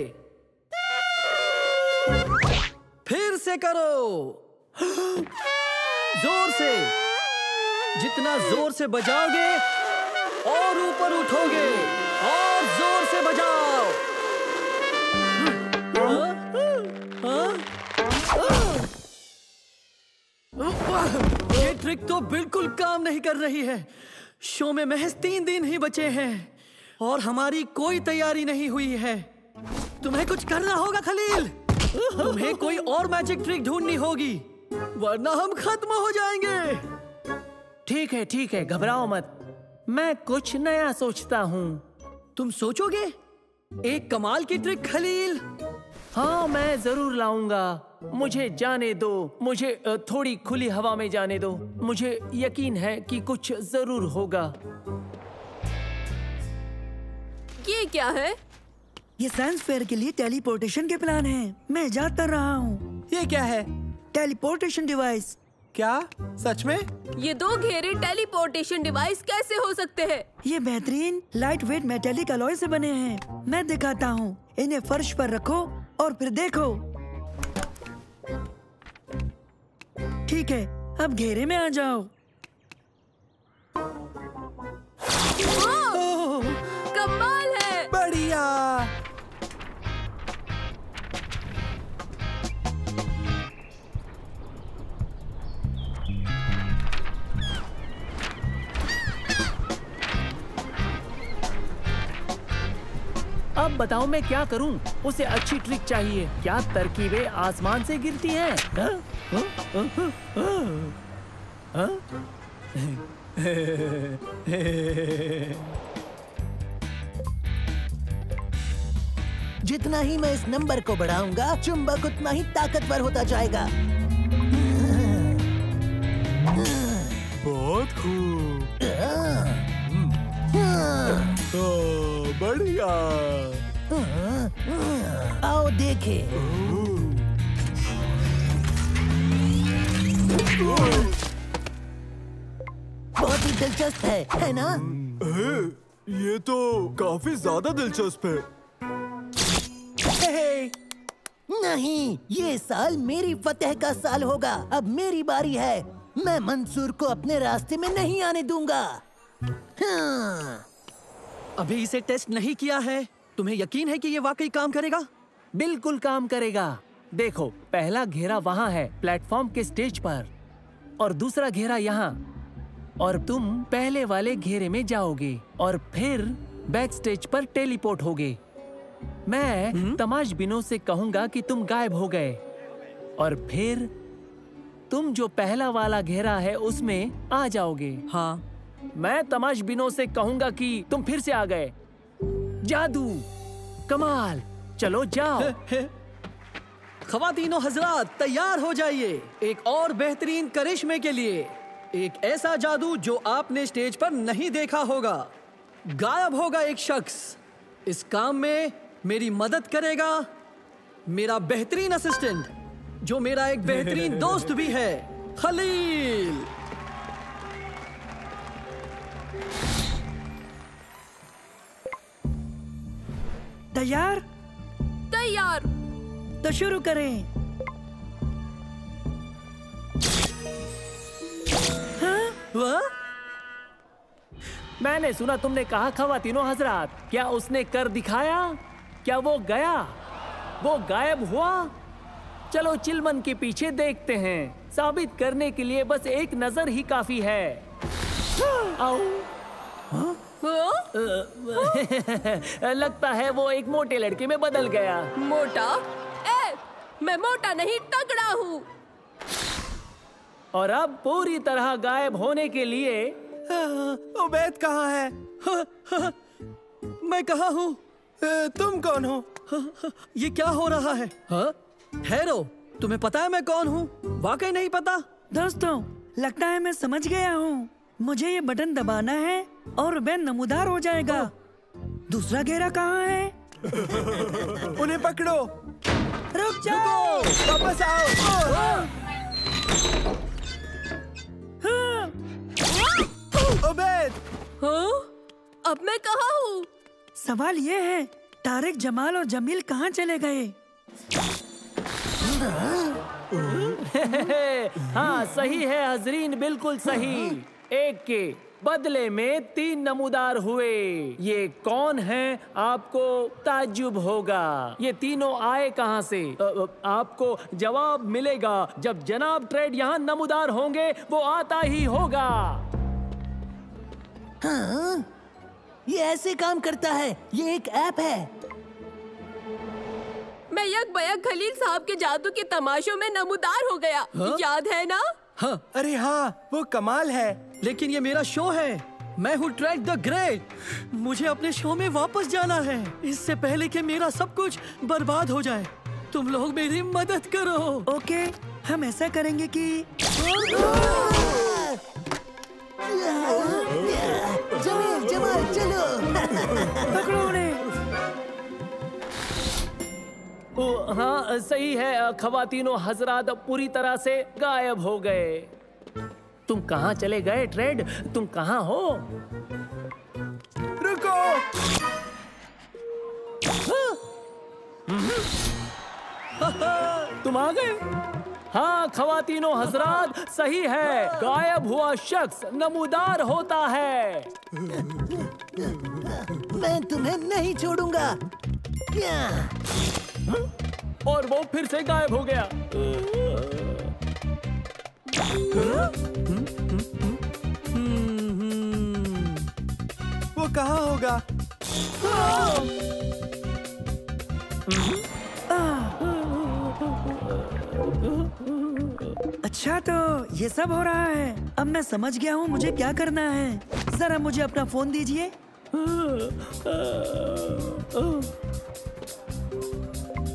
फिर से करो, जोर से। जितना जोर से बजाओगे और ऊपर उठोगे, और जोर से बजाओ। ये ट्रिक तो बिल्कुल काम नहीं कर रही है। शो में महज 3 दिन ही बचे हैं और हमारी कोई तैयारी नहीं हुई है। तुम्हें कुछ करना होगा खलील। तुम्हें कोई और मैजिक ट्रिक ढूंढनी होगी, वरना हम खत्म हो जाएंगे। ठीक है, घबराओ मत। मैं कुछ नया सोचता हूँ। तुम सोचोगे? एक कमाल की ट्रिक खलील। हाँ, मैं जरूर लाऊंगा। मुझे जाने दो, मुझे थोड़ी खुली हवा में जाने दो। मुझे यकीन है कि कुछ जरूर होगा। ये क्या है? ये साइंस फेयर के लिए टेलीपोर्टेशन के प्लान हैं। मैं इजाद कर रहा हूँ। ये क्या है? Teleportation device. क्या सच में? ये 2 घेरे टेलीपोर्टेशन डिवाइस कैसे हो सकते हैं? ये बेहतरीन लाइट वेट मेटेलिक अलॉय से बने हैं। मैं दिखाता हूँ। इन्हें फर्श पर रखो और फिर देखो। ठीक है, अब घेरे में आ जाओ। कमाल है। बढ़िया। अब बताओ मैं क्या करूं? उसे अच्छी ट्रिक चाहिए। क्या तरकीबें आसमान से गिरती हैं? जितना ही मैं इस नंबर को बढ़ाऊंगा, चुंबक उतना ही ताकतवर होता जाएगा। बहुत खूब। बढ़िया। आओ देखें। बहुत ही दिलचस्प है ना? ये तो काफी ज्यादा दिलचस्प है। नहीं, ये साल मेरी फतेह का साल होगा। अब मेरी बारी है। मैं मंसूर को अपने रास्ते में नहीं आने दूंगा। हाँ। अभी इसे टेस्ट नहीं किया है। तुम्हें यकीन है कि ये वाकई काम करेगा? बिल्कुल काम करेगा। देखो, पहला घेरा वहाँ है प्लेटफॉर्म के स्टेज पर, और दूसरा घेरा यहाँ। और तुम पहले वाले घेरे में जाओगे और फिर बैक स्टेज पर टेलीपोर्ट होगे। मैं तमाशबीनों से कहूंगा कि तुम गायब हो गए, और फिर तुम जो पहला वाला घेरा है उसमें आ जाओगे। हाँ। मैं तमाशबीनों से कहूंगा कि तुम फिर से आ गए। जादू, कमाल, चलो जाओ। ख़वातीनो हजरात, तैयार हो जाइए एक और बेहतरीन करिश्मे के लिए। एक ऐसा जादू जो आपने स्टेज पर नहीं देखा होगा। गायब होगा एक शख्स। इस काम में मेरी मदद करेगा मेरा बेहतरीन असिस्टेंट, जो मेरा एक बेहतरीन दोस्त भी है, खलील। तैयार? तैयार। तो शुरू करें। हाँ? मैंने सुना तुमने कहा ख़वातीनो हजरात। क्या उसने कर दिखाया? क्या वो गया? वो गायब हुआ? चलो चिलमन के पीछे देखते हैं। साबित करने के लिए बस एक नजर ही काफी है। आओ। लगता है वो एक मोटे लड़के में बदल गया। मोटा? मैं मोटा नहीं, तगड़ा हूँ। और अब पूरी तरह गायब होने के लिए उबैद कहाँ है? मैं कहाँ हूँ? तुम कौन हो? ये क्या हो रहा है? ठहरो, तुम्हें पता है मैं कौन हूँ? वाकई नहीं पता? दोस्तों, लगता है मैं समझ गया हूँ। मुझे ये बटन दबाना है और वह नमूदार हो जाएगा। दूसरा घेरा कहाँ है? उन्हें पकड़ो। रुक जाओ। वापस आओ। उबैद। हाँ? अब मैं कहाँ हूँ? सवाल ये है, तारिक, जमाल और जमील कहाँ चले गए? हाँ, सही है हजरीन, बिल्कुल सही। एक के बदले में 3 नमूदार हुए। ये कौन है? आपको ताज्जुब होगा। ये तीनों आए कहाँ से? आपको जवाब मिलेगा जब जनाब ट्रेड यहाँ नमूदार होंगे। वो आता ही होगा। हाँ, ये ऐसे काम करता है। ये एक ऐप है। मैं यकबयक खलील साहब के जादू के तमाशों में नमूदार हो गया। याद है ना? हाँ। अरे हाँ, वो कमाल है। लेकिन ये मेरा शो है। मैं हूँ ट्रेड द ग्रेट। मुझे अपने शो में वापस जाना है, इससे पहले कि मेरा सब कुछ बर्बाद हो जाए। तुम लोग मेरी मदद करो। ओके, हम ऐसा करेंगे कि जमाल चलो। पकड़ो उन्हें। हाँ सही है, खवातीनो हजरात पूरी तरह से गायब हो गए। तुम कहाँ चले गए ट्रेड? तुम कहाँ हो? रुको। तुम आ गए? हाँ खवातीनो हजरात, सही है, गायब हुआ शख्स नमूदार होता है। मैं तुम्हें नहीं छोड़ूंगा। और वो फिर से गायब हो गया। वो कहाँ होगा? अच्छा, तो ये सब हो रहा है। अब मैं समझ गया हूँ मुझे क्या करना है। जरा मुझे अपना फोन दीजिए।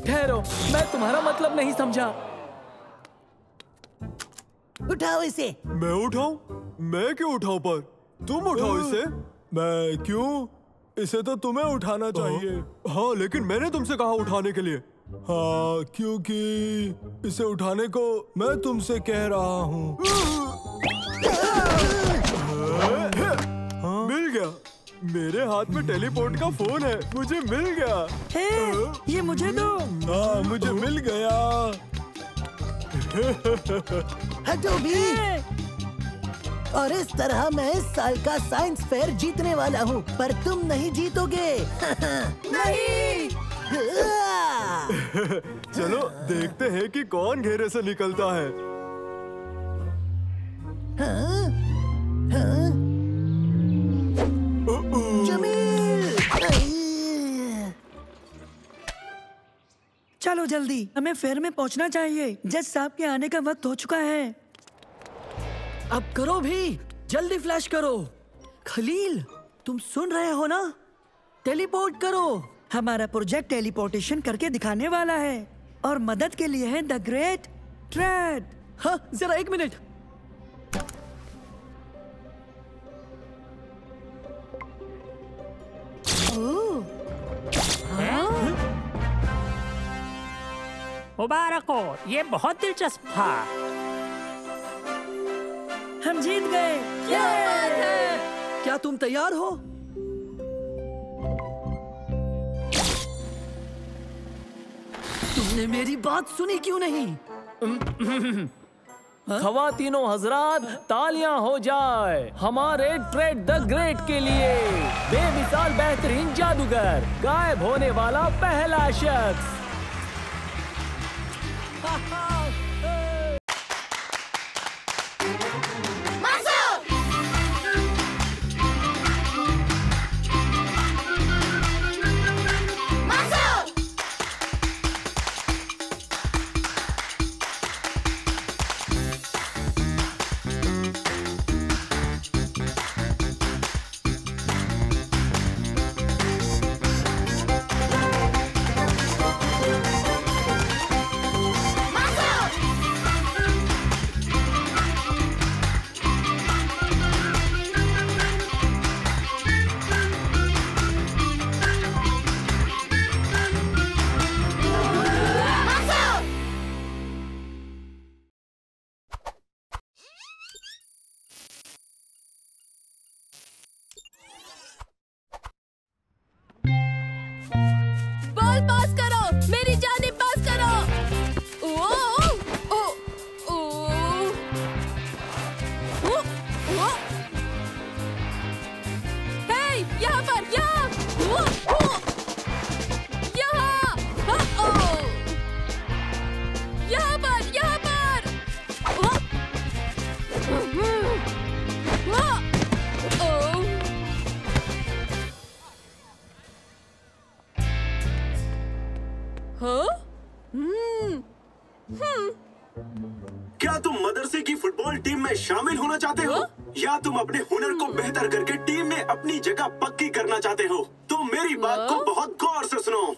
ठहरो, मैं तुम्हारा मतलब नहीं समझा। उठाओ इसे। मैं उठाऊं? मैं क्यों उठाऊं पर? तुम उठाओ इसे। मैं क्यों? इसे तो तुम्हें उठाना चाहिए। हाँ, लेकिन मैंने तुमसे कहा उठाने के लिए। हाँ, क्योंकि इसे उठाने को मैं तुमसे कह रहा हूँ। हाँ? मिल गया। मेरे हाथ में टेलीपोर्ट का फोन है। मुझे मिल गया। ये मुझे दो। हाँ, मुझे मिल गया। हटो भी। और इस तरह मैं इस साल का साइंस फेयर जीतने वाला हूँ, पर तुम नहीं जीतोगे। नहीं। चलो देखते हैं कि कौन घेरे से निकलता है। हाँ? हाँ? जमील! चलो जल्दी, हमें फेयर में पहुंचना चाहिए। जज साहब के आने का वक्त हो चुका है। अब करो भी, जल्दी फ्लैश करो। खलील, तुम सुन रहे हो ना? टेलीपोर्ट करो। हमारा प्रोजेक्ट टेलीपोर्टेशन करके दिखाने वाला है और मदद के लिए है द ग्रेट ट्रेड। हाँ, जरा एक मिनट। मुबारक हो, ये बहुत दिलचस्प था। हम जीत गए। क्या बात है? क्या तुम तैयार हो? तुमने मेरी बात सुनी क्यों नहीं? खवातीनो हजरात, तालियां हो जाए हमारे ट्रेड द ग्रेट के लिए। बेमिसाल बेहतरीन जादूगर, गायब होने वाला पहला शख्स। बॉल पास करो, मेरी जानिब पास करो। ओ, ओ, ओ, ओ, ओ, हे, यहाँ पर, यहाँ, ओ, ओ, यहाँ, ओ, यहाँ पर, यहाँ पर, ओ, हाँ? क्या तुम मदरसे की फुटबॉल टीम में शामिल होना चाहते हो? या तुम अपने हुनर को बेहतर करके टीम में अपनी जगह पक्की करना चाहते हो? तो मेरी बात को बहुत गौर से सुनो।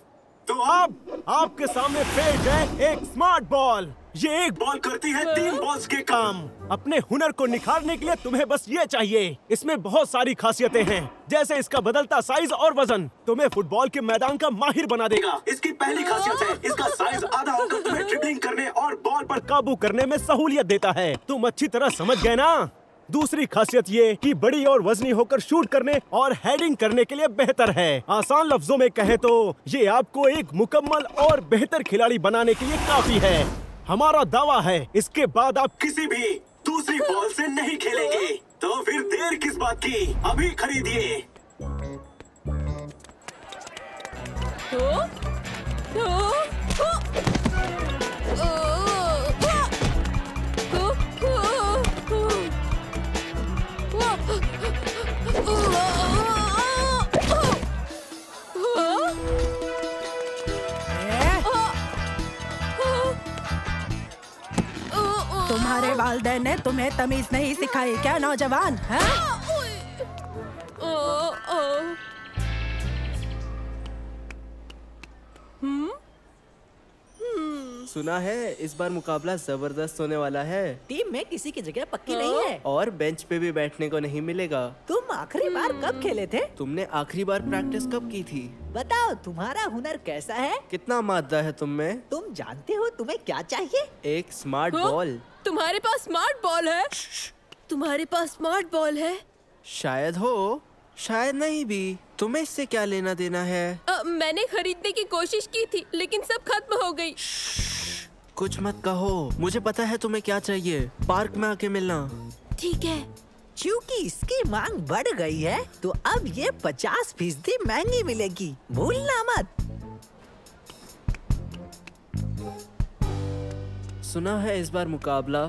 तो अब आपके सामने पेश है एक स्मार्ट बॉल। ये एक बॉल करती है 3 बॉल्स के काम। अपने हुनर को निखारने के लिए तुम्हें बस ये चाहिए। इसमें बहुत सारी खासियतें हैं, जैसे इसका बदलता साइज और वजन तुम्हें फुटबॉल के मैदान का माहिर बना देगा। इसकी पहली खासियत है, इसका साइज आधा होकर तुम्हें ड्रिबलिंग करने और बॉल पर काबू करने में सहूलियत देता है। तुम अच्छी तरह समझ गए ना? दूसरी खासियत ये कि बड़ी और वजनी होकर शूट करने और हेडिंग करने के लिए बेहतर है। आसान लफ्जों में कहें तो ये आपको एक मुकम्मल और बेहतर खिलाड़ी बनाने के लिए काफी है। हमारा दावा है इसके बाद आप किसी भी दूसरी बॉल से नहीं खेलेंगे। तो फिर देर किस बात की, अभी खरीदिए। तुम्हारे वालिदैन ने तुम्हें तमीज नहीं सिखाई क्या नौजवान? सुना है इस बार मुकाबला जबरदस्त होने वाला है। टीम में किसी की जगह पक्की नहीं है और बेंच पे भी बैठने को नहीं मिलेगा। तुम आखिरी बार कब खेले थे? तुमने आखिरी बार प्रैक्टिस कब की थी? बताओ तुम्हारा हुनर कैसा है? कितना मादा है तुम में? तुम जानते हो तुम्हें क्या चाहिए? एक स्मार्ट बॉल। तुम्हारे पास स्मार्ट बॉल है? तुम्हारे पास स्मार्ट बॉल है? शायद हो, शायद नहीं भी। तुम्हें इससे क्या लेना देना है? मैंने खरीदने की कोशिश की थी लेकिन सब खत्म हो गई। कुछ मत कहो, मुझे पता है तुम्हें क्या चाहिए। पार्क में आके मिलना। ठीक है। क्योंकि इसकी मांग बढ़ गई है तो अब ये 50% महंगी मिलेगी, भूलना मत। सुना है इस बार मुकाबला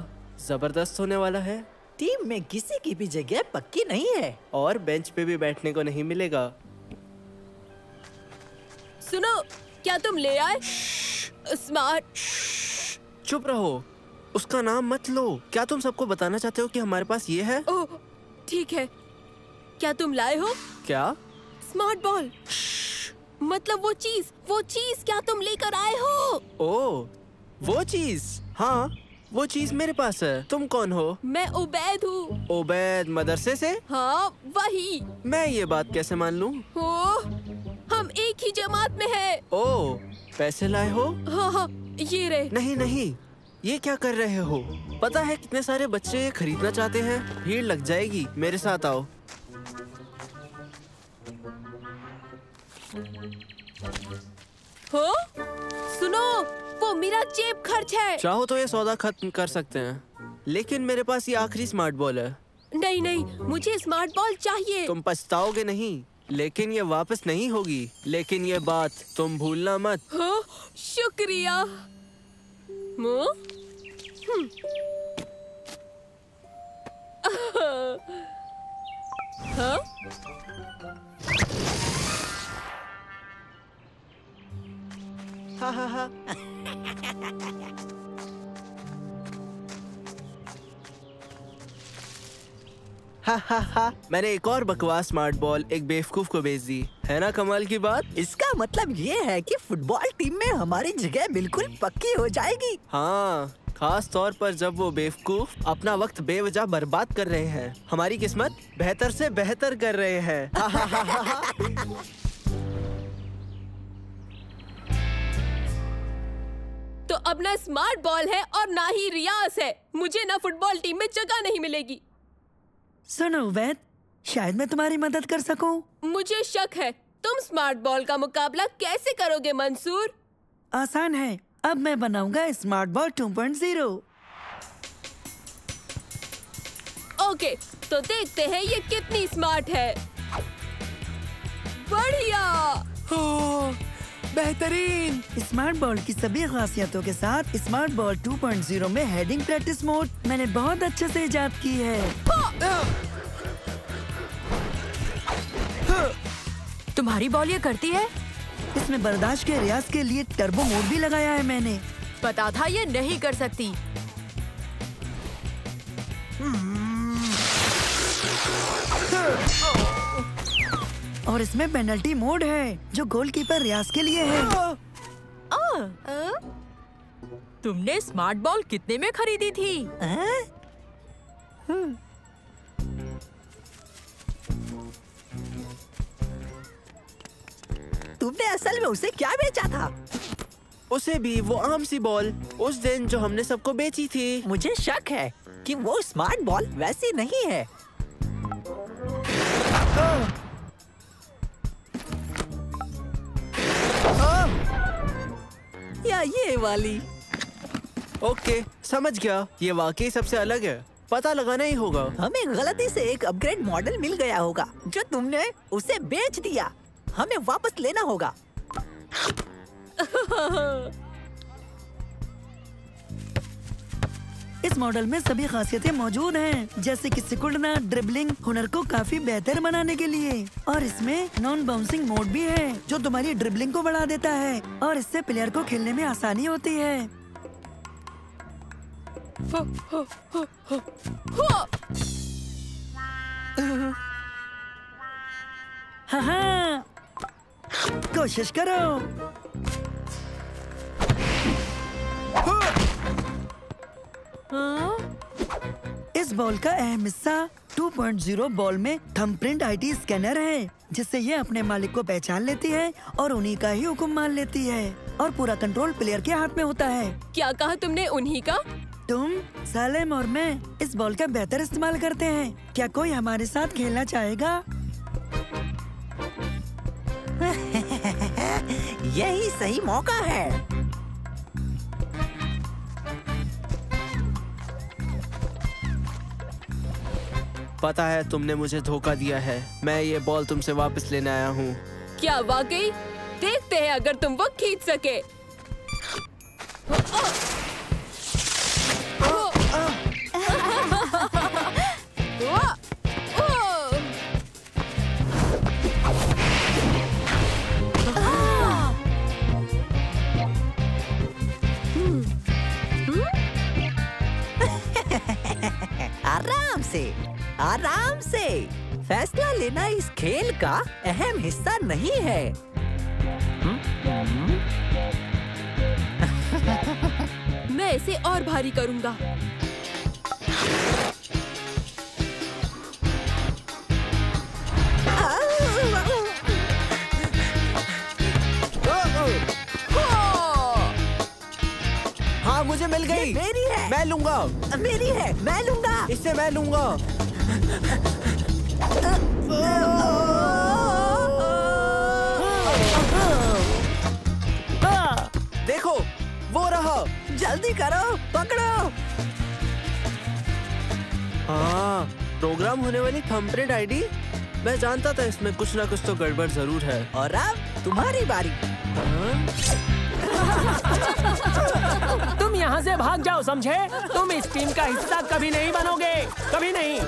जबरदस्त होने वाला है। टीम में किसी की भी जगह पक्की नहीं है और बेंच पे भी बैठने को नहीं मिलेगा। सुनो, क्या तुम ले आए स्मार्ट? चुप रहो, उसका नाम मत लो। क्या तुम सबको बताना चाहते हो कि हमारे पास ये है? ओह ठीक है, क्या तुम लाए हो? क्या? स्मार्ट बॉल, मतलब वो चीज क्या तुम लेकर आए हो? ओह वो चीज, हाँ वो चीज मेरे पास है। तुम कौन हो? मैं उबैद हूँ। उबैद मदरसे से? हाँ वही। मैं ये बात कैसे मान लूँ? हम एक ही जमात में हैं। ओह पैसे लाए हो? हाँ ये रहे। नहीं, ये क्या कर रहे हो? पता है कितने सारे बच्चे खरीदना चाहते हैं। भीड़ लग जाएगी, मेरे साथ आओ। हो? सुनो, वो मेरा जेब खर्च है। चाहो तो ये सौदा खत्म कर सकते हैं, लेकिन मेरे पास ये आखिरी स्मार्ट बॉल है। नहीं, मुझे स्मार्ट बॉल चाहिए। तुम पछताओगे नहीं, लेकिन ये वापस नहीं होगी। लेकिन ये बात तुम भूलना मत। शुक्रिया। हा। हा। मैंने एक और बकवास स्मार्ट बॉल एक बेवकूफ को भेज दी है ना। कमाल की बात। इसका मतलब ये है कि फुटबॉल टीम में हमारी जगह बिल्कुल पक्की हो जाएगी। हाँ, खास तौर पर जब वो बेवकूफ अपना वक्त बेवजह बर्बाद कर रहे हैं। हमारी किस्मत बेहतर से बेहतर कर रहे हैं। तो अब ना स्मार्ट बॉल है और ना ही रियाज है। मुझे ना फुटबॉल टीम में जगह नहीं मिलेगी। सुनो उबैद, शायद मैं तुम्हारी मदद कर सकूं। मुझे शक है, तुम स्मार्ट बॉल का मुकाबला कैसे करोगे मंसूर? आसान है, अब मैं बनाऊंगा स्मार्ट बॉल 2.0। ओके, तो देखते हैं ये कितनी स्मार्ट है। बढ़िया, बेहतरीन। स्मार्ट बॉल की सभी खासियतों के साथ स्मार्ट बॉल 2.0 में हेडिंग प्रैक्टिस मोड मैंने बहुत अच्छे से इजाद की है। तुम्हारी बॉल ये करती है? इसमें बर्दाश्त के रियाज के लिए टर्बो मोड भी लगाया है मैंने। पता था ये नहीं कर सकती। और इसमें पेनल्टी मोड है जो गोलकीपर रियाज के लिए है। तुमने स्मार्ट बॉल कितने में खरीदी थी? तुमने असल में उसे क्या बेचा था? उसे भी वो आम सी बॉल, उस दिन जो हमने सबको बेची थी। मुझे शक है कि वो स्मार्ट बॉल वैसी नहीं है। या ये वाली। ओके, समझ गया। ये वाकई सबसे अलग है, पता लगाना ही होगा। हमें गलती से एक अपग्रेड मॉडल मिल गया होगा जो तुमने उसे बेच दिया। हमें वापस लेना होगा। इस मॉडल में सभी खासियतें मौजूद हैं, जैसे कि सिकुड़ना, ड्रिबलिंग, हुनर को काफी बेहतर बनाने के लिए। और इसमें नॉन बाउंसिंग मोड भी है जो तुम्हारी ड्रिबलिंग को बढ़ा देता है और इससे प्लेयर को खेलने में आसानी होती है। हाँ, कोशिश करो। इस बॉल का अहम हिस्सा 2.0 बॉल में थंबप्रिंट आईटी स्कैनर है, जिससे ये अपने मालिक को पहचान लेती है और उन्हीं का ही हुक्म मान लेती है और पूरा कंट्रोल प्लेयर के हाथ में होता है। क्या कहा तुमने? उन्हीं का? तुम, सालेम और मैं इस बॉल का बेहतर इस्तेमाल करते हैं। क्या कोई हमारे साथ खेलना चाहेगा? यही सही मौका है। पता है तुमने मुझे धोखा दिया है। मैं ये बॉल तुमसे वापस लेने आया हूँ। क्या वाकई? देखते हैं अगर तुम वो खींच सके। आराम से, आराम से। फैसला लेना इस खेल का अहम हिस्सा नहीं है। मैं इसे और भारी करूंगा। हाँ, मुझे मिल गई। मेरी है। मैं लूंगा। मेरी है, मैं लूंगा। इससे मैं लूंगा। देखो, वो रहा। जल्दी करो, पकड़ो। हाँ, प्रोग्राम होने वाली थंबप्रिंट आईडी। मैं जानता था इसमें कुछ ना कुछ तो गड़बड़ जरूर है। और अब तुम्हारी बारी। तुम यहाँ से भाग जाओ, समझे? तुम इस टीम का हिस्सा कभी नहीं बनोगे, कभी नहीं।